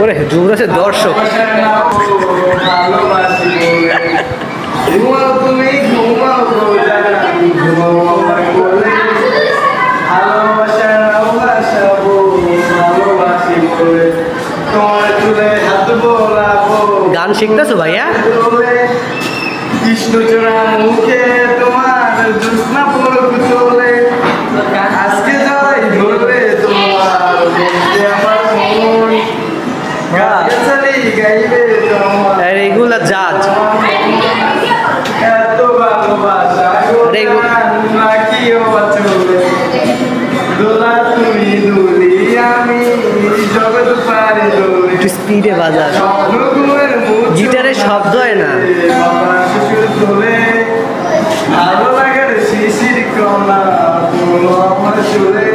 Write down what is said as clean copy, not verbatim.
ওরে যুবরাজের দর্শক তুমি ঘুমাও গো জান ঘুমাও আমার কোলে ভালোবাসার ভালোবাসাবো ভালোবাসি বলে তোমার চুলে হাত বোলাবো গান শিখতেছো ভাইয়া? কৃষ্ণচূড়া মুখে তোমার জুসনা পলক চলে আজকে যাই ধরলে তোমার বলতে আমার মন গাছালি গাইবে তোমার আর এগুলা জাজ এত ভালোবাসা নাকিও চলে দোলা তুমি দুলি আমি জগৎ পারে দোলে একটু স্পিডে বাজার, স্বপ্নগুলোর গিটারের শব্দ হয় না। বাবা শ্বশুর তোলে ভালো লাগার শিশির কমলা আমার চলে